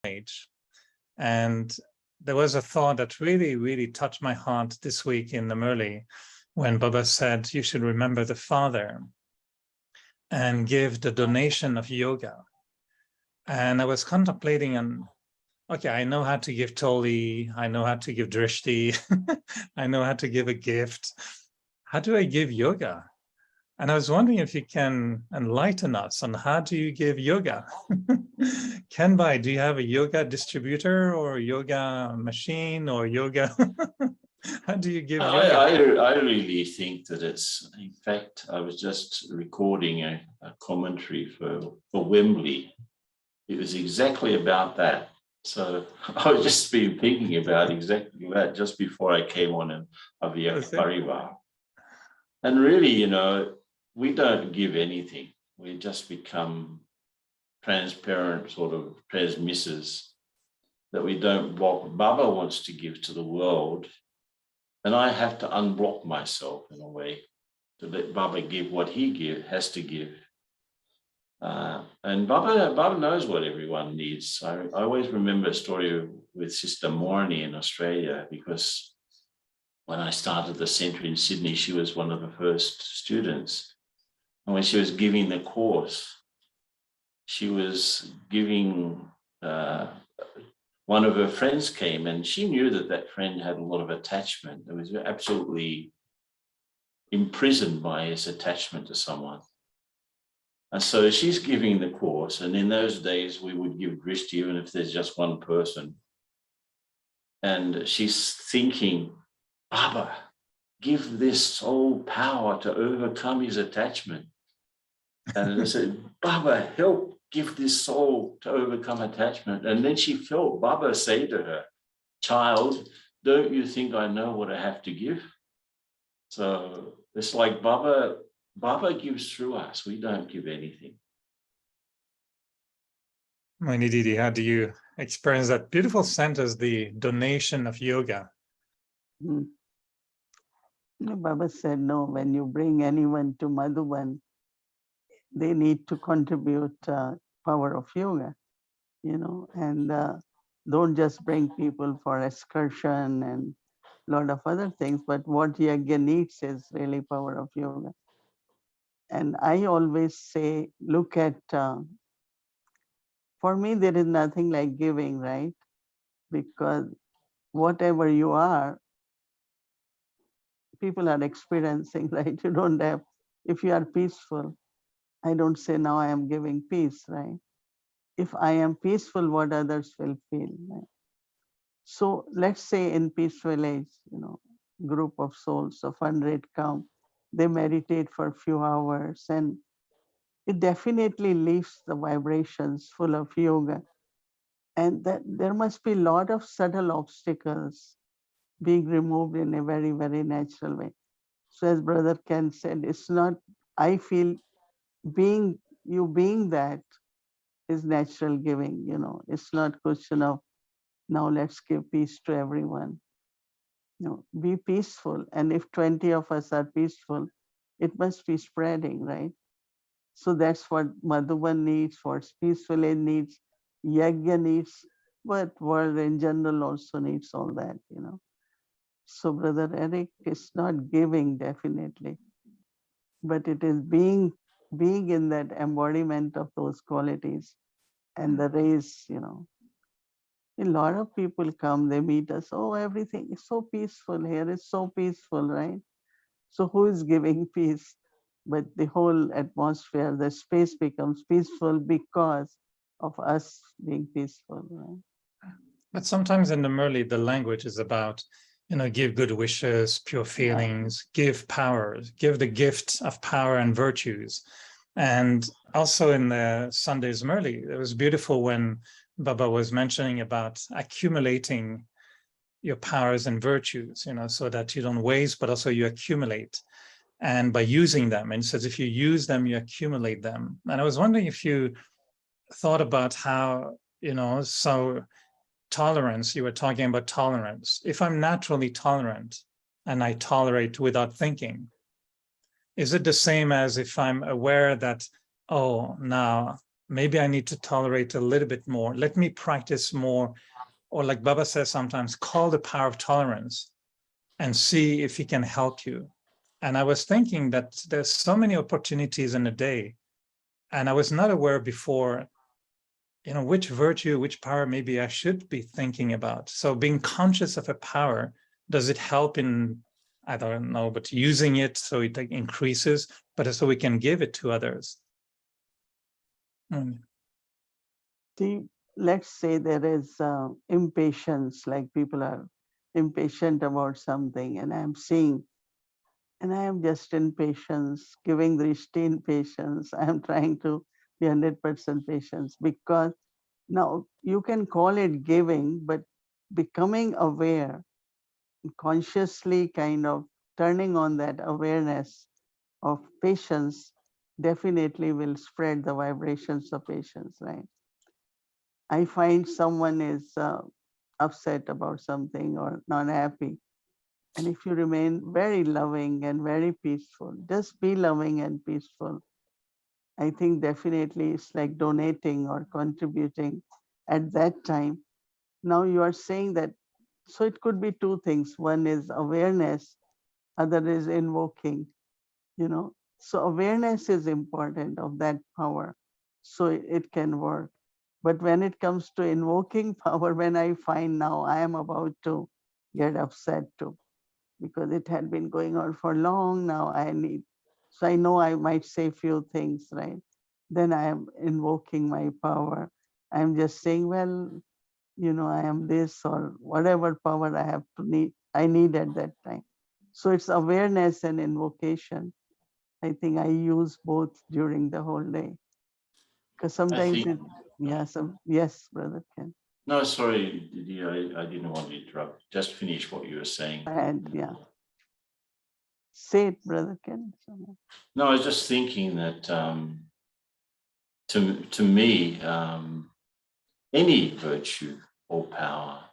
age. And there was a thought that really, really touched my heart this week in the Murli when Baba said, you should remember the Father and give the donation of yoga. And I was contemplating on, okay, I know how to give Toli, I know how to give Drishti, I know how to give a gift. How do I give yoga? And I was wondering if you can enlighten us on how do you give yoga? Kenbai, do you have a yoga distributor or a yoga machine or yoga? How do you give yoga? I really think that it's, in fact, I was just recording a commentary for Wembley. It was exactly about that. So I was just been thinking about exactly that just before I came on Avyakta Parivar. And really, you know, we don't give anything. We just become transparent sort of transmitters that we don't block. Baba wants to give to the world, and I have to unblock myself in a way to let Baba give what he has to give. And Baba knows what everyone needs. I always remember a story with Sister Mohini in Australia, because when I started the centre in Sydney, she was one of the first students. And when she was giving the course, she was giving, one of her friends came, and she knew that that friend had a lot of attachment. It was absolutely imprisoned by his attachment to someone. And so she's giving the course. And in those days, we would give drishti even if there's just one person. And she's thinking, Baba, give this soul power to overcome his attachment. And I said, Baba, help give this soul to overcome attachment. And then she felt Baba say to her, child, don't you think I know what I have to give? So it's like Baba gives through us. We don't give anything. Mohini Didi, how do you experience that beautiful sentence, the donation of yoga? Baba said, no, when you bring anyone to Madhuban, they need to contribute power of yoga, you know, and don't just bring people for excursion and a lot of other things, but what yajna needs is really power of yoga. And I always say, look at, for me, there is nothing like giving, right? Because whatever you are, people are experiencing, right? You don't have, if you are peaceful, I don't say now I am giving peace, right? If I am peaceful, what others will feel, right? So let's say in peaceful age, you know, group of souls of 100 come, they meditate for a few hours, and it definitely leaves the vibrations full of yoga. And that there must be a lot of subtle obstacles being removed in a very, very natural way. So as Brother Ken said, it's not, I feel being that is natural giving, you know, it's not question of now let's give peace to everyone. You know, be peaceful. And if 20 of us are peaceful, it must be spreading, right? So that's what Madhuban needs, what peaceful age needs, yajna needs, but world in general also needs all that, you know. So Brother Eric is not giving definitely, but it is being in that embodiment of those qualities and the rays, you know. A lot of people come, they meet us, oh, everything is so peaceful here, it's so peaceful, right? So who is giving peace? But the whole atmosphere, the space becomes peaceful because of us being peaceful, right? But sometimes in the Murli, the language is about, you know, give good wishes, pure feelings, give power, give the gift of power and virtues. And also in the Sunday's Murli, it was beautiful when Baba was mentioning about accumulating your powers and virtues, you know, so that you don't waste, but also you accumulate. And by using them, and it says if you use them, you accumulate them. And I was wondering if you thought about how, you know, so tolerance, you were talking about tolerance. If I'm naturally tolerant and I tolerate without thinking, is it the same as if I'm aware that, oh, now maybe I need to tolerate a little bit more. Let me practice more. Or like Baba says sometimes, call the power of tolerance and see if he can help you. And I was thinking that there's so many opportunities in a day, and I was not aware before, which virtue, which power maybe I should be thinking about. So being conscious of a power, does it help in, I don't know, but using it so it increases, but so we can give it to others? See, let's say there is impatience, like people are impatient about something, and I'm seeing, and I am just in patience, giving the in patience. I am trying to be 100% patience, because now you can call it giving, but becoming aware, consciously kind of turning on that awareness of patience definitely will spread the vibrations of patience, right? I find someone is upset about something or not happy. And if you remain very loving and very peaceful, just be loving and peaceful, I think definitely it's like donating or contributing at that time. Now you are saying that, so it could be two things. One is awareness, other is invoking, So awareness is important of that power, so it can work. But when it comes to invoking power, when I find now I am about to get upset too, because it had been going on for long now, so I know I might say few things, right? Then I am invoking my power. I'm just saying, well, I am this, or whatever power I need at that time. So it's awareness and invocation. I think I use both during the whole day, because I sometimes think, yes, Brother Ken. no, sorry, Didi, I didn't want to interrupt. Just finish what you were saying. And yeah, say it, Brother Ken. No, I was just thinking that to me, any virtue or power,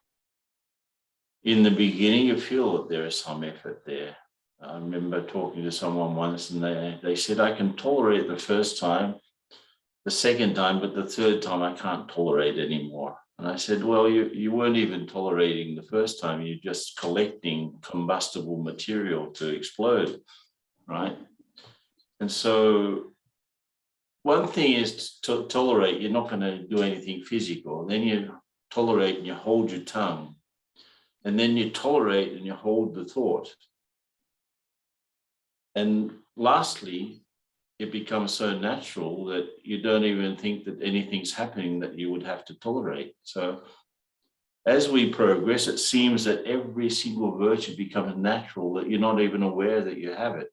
in the beginning, you feel that there is some effort there. I remember talking to someone once, and they said, I can tolerate the first time, the second time, but the third time I can't tolerate anymore. And I said, well, you weren't even tolerating the first time, you're just collecting combustible material to explode, right? And so one thing is to tolerate, you're not going to do anything physical. Then you tolerate and you hold your tongue. And then you tolerate and you hold the thought. And lastly, it becomes so natural that you don't even think that anything's happening that you would have to tolerate. So as we progress, it seems that every single virtue becomes natural, that you're not even aware that you have it.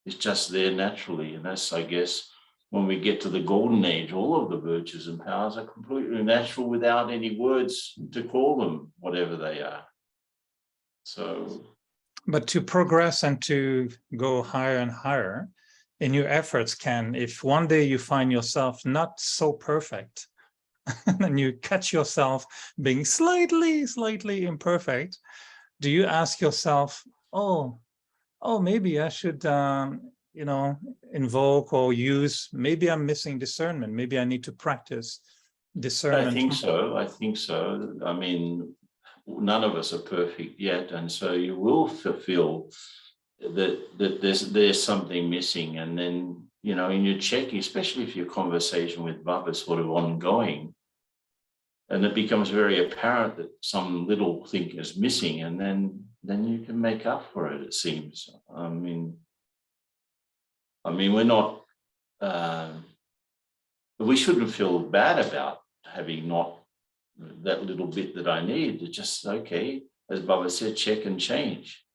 It's just there naturally. And that's, I guess, when we get to the golden age, all of the virtues and powers are completely natural without any words to call them whatever they are. So, but to progress and to go higher and higher in your efforts, if one day you find yourself not so perfect, and you catch yourself being slightly imperfect, do you ask yourself, oh, maybe I should, invoke or use, maybe I'm missing discernment. Maybe I need to practice discernment. I think so. I mean, none of us are perfect yet. And so you will feel that there's something missing. And then, in your check, especially if your conversation with Baba is sort of ongoing, and it becomes very apparent that some little thing is missing, and then you can make up for it, it seems. I mean, we're not, we shouldn't feel bad about having not that little bit that I need. It's just, okay, as Baba said, check and change.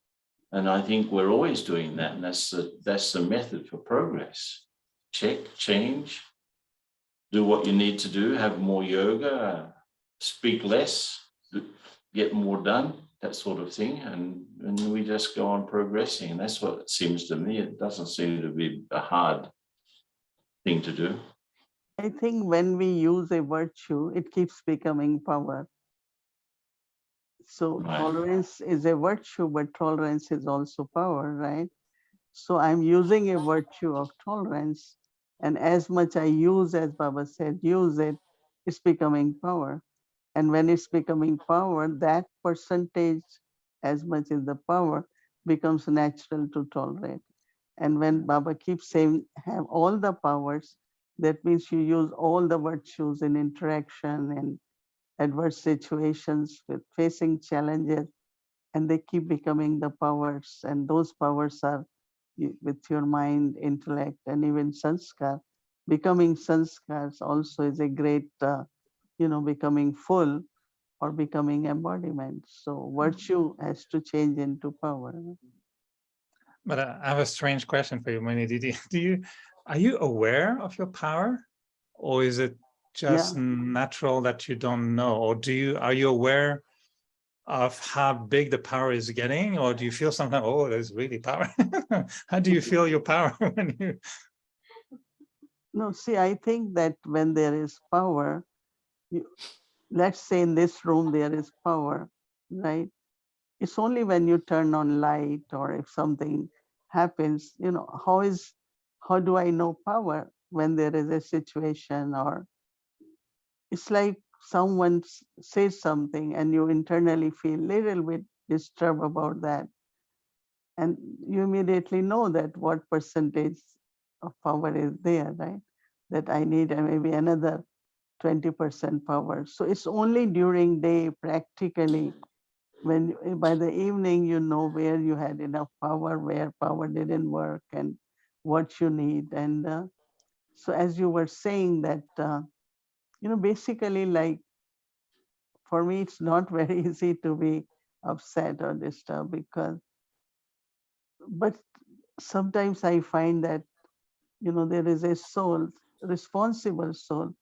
And I think we're always doing that. And that's the method for progress. Check, change, do what you need to do, have more yoga, speak less, get more done, that sort of thing. And we just go on progressing. And that's what it seems to me. It doesn't seem to be a hard thing to do. I think when we use a virtue, it keeps becoming power. So Right. Tolerance is a virtue, but tolerance is also power, right? So I'm using a virtue of tolerance, And as much I use, as Baba said, use it, it's becoming power. And when it's becoming power, that percentage, as much as the power, becomes natural to tolerate. And when Baba keeps saying, have all the powers, that means you use all the virtues in interaction and adverse situations with facing challenges, and they keep becoming the powers. And those powers are with your mind, intellect, and even sanskar. Becoming sanskars also is a great, becoming full or becoming embodiment. So virtue has to change into power. But I have a strange question for you, Mohini Didi. Are you aware of your power, or is it Yeah. just natural that you don't know? Or are you aware of how big the power is getting, or do you feel sometimes, oh, there's really power? How do you feel your power when you? No, see, I think that when there is power, let's say in this room there is power, right? It's only when you turn on light or if something happens, how do I know power when there is a situation, or it's like someone says something and you internally feel little bit disturbed about that. And you immediately know that what percentage of power is there, right? That I need maybe another 20% power. So it's only during day practically when by the evening you know where you had enough power, where power didn't work, and what you need. And so as you were saying that, basically like for me, it's not very easy to be upset or disturbed but sometimes I find that, there is a soul, responsible soul,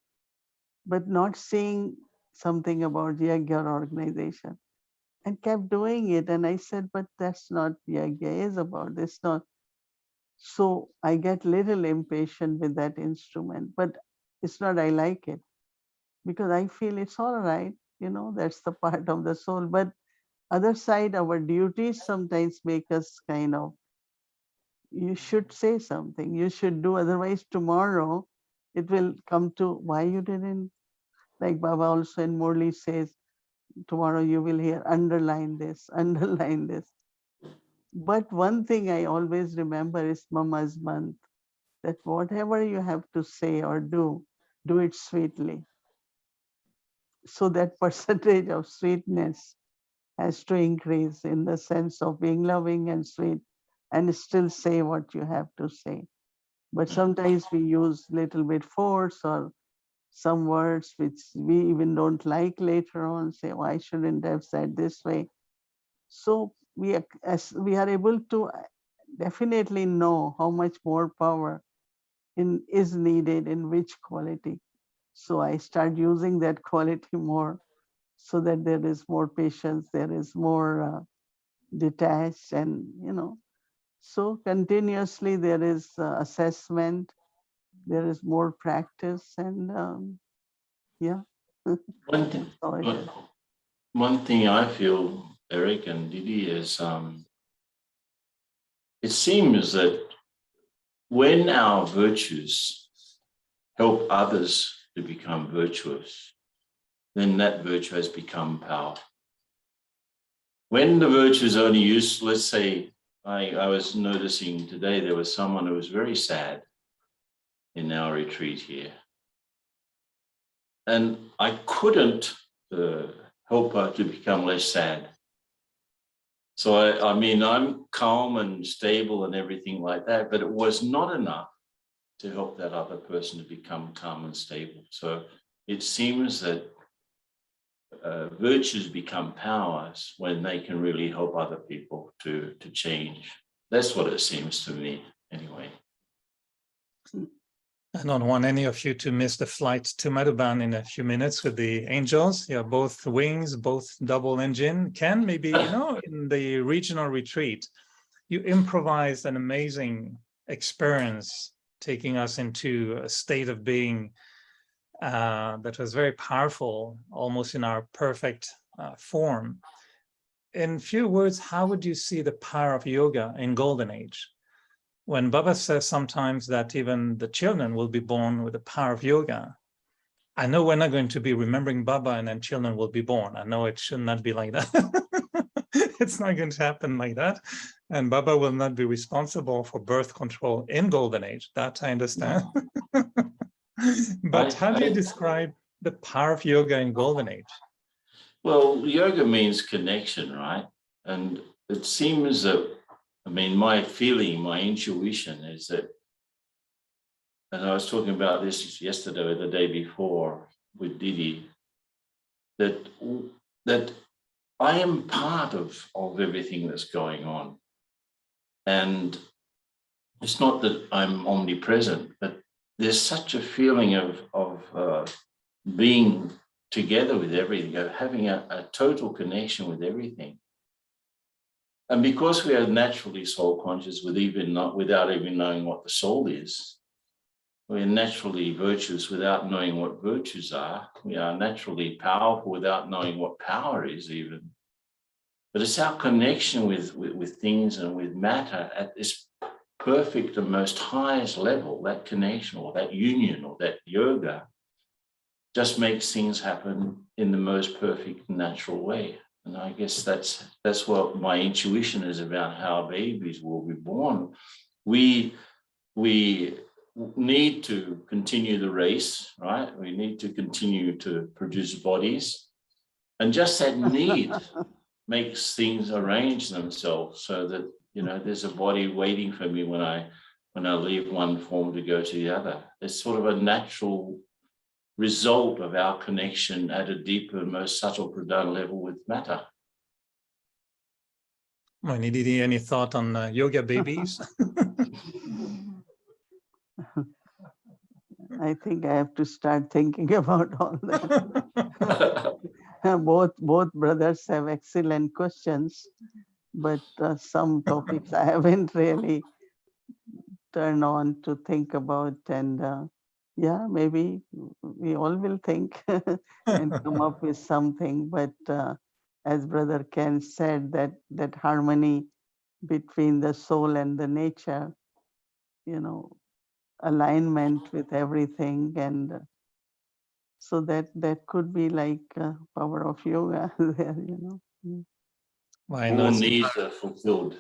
but not seeing something about Yagya organization and kept doing it. And I said, but that's not Yagya is about. It's not. So I get little impatient with that instrument, but it's not I like it because I feel it's all right. That's the part of the soul. But other side, our duties sometimes make us kind of, you should say something, you should do, otherwise tomorrow it will come to why you didn't, like Baba also in Murli says, tomorrow you will hear underline this, underline this. But one thing I always remember is Mama's month, that whatever you have to say or do it sweetly. So that percentage of sweetness has to increase in the sense of being loving and sweet and still say what you have to say. But sometimes we use little bit force or some words which we even don't like later on, say, oh, I shouldn't have said this way. So as we are able to definitely know how much more power is needed in which quality. So I start using that quality more so that there is more patience, there is more detached, and so continuously there is assessment, there is more practice, and yeah. One thing, That's how it is. one thing I feel, Eric and Didi, is it seems that when our virtues help others to become virtuous, then that virtue has become power. When the virtue is only used, let's say, I was noticing today there was someone who was very sad in our retreat here. And I couldn't help her to become less sad. So, I mean, I'm calm and stable and everything like that, but it was not enough to help that other person to become calm and stable. So it seems that virtues become powers when they can really help other people to change. That's what it seems to me, anyway. I don't want any of you to miss the flight to Madhuban in a few minutes with the angels. Yeah, both wings, both double engine. Ken, maybe, in the regional retreat, you improvised an amazing experience, taking us into a state of being that was very powerful, almost in our perfect form. In few words, how would you see the power of yoga in Golden Age? when Baba says sometimes that even the children will be born with the power of yoga, I know we're not going to be remembering Baba and then children will be born. I know it should not be like that. It's not going to happen like that. And Baba will not be responsible for birth control in Golden Age. That I understand. But how do you describe the power of yoga in Golden Age? Well, yoga means connection, right? And it seems that, I mean, my feeling, my intuition is that, and I was talking about this yesterday or the day before with Didi, that I am part of everything that's going on. And it's not that I'm omnipresent, but there's such a feeling of being together with everything, of having a total connection with everything. And because we are naturally soul conscious without even knowing what the soul is, we're naturally virtuous without knowing what virtues are. We are naturally powerful without knowing what power is even. But it's our connection with things and with matter at this perfect and most highest level, that connection or that union or that yoga just makes things happen in the most perfect natural way. And I guess that's what my intuition is about how babies will be born. We need to continue the race, right? We need to continue to produce bodies. And just that need makes things arrange themselves so that, you know, there's a body waiting for me when I leave one form to go to the other. It's sort of a natural result of our connection at a deeper, most subtle, profound level with matter. Mohini Didi, any thought on yoga babies? I think I have to start thinking about all that. Both brothers have excellent questions, but some topics I haven't really turned on to think about. And yeah, maybe we all will think and come up with something. But as Brother Ken said, that harmony between the soul and the nature, you know, alignment with everything, and so that could be like power of yoga there, you know. Well, All needs are fulfilled.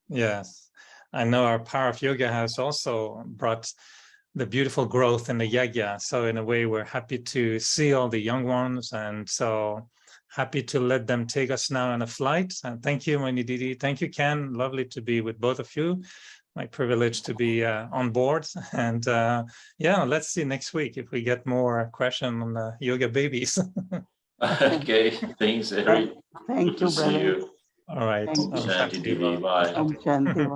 Yes, I know our power of yoga has also brought the beautiful growth in the yagya. So in a way, we're happy to see all the young ones, and so happy to let them take us now on a flight. And thank you, Mohini Didi. Thank you, Ken. Lovely to be with both of you. My privilege to be on board. And yeah, let's see next week if we get more questions on the yoga babies. Okay, thanks, Eric. Thank Good you, to see brother. you. All right. Shanti Didi, bye. Om Shanti.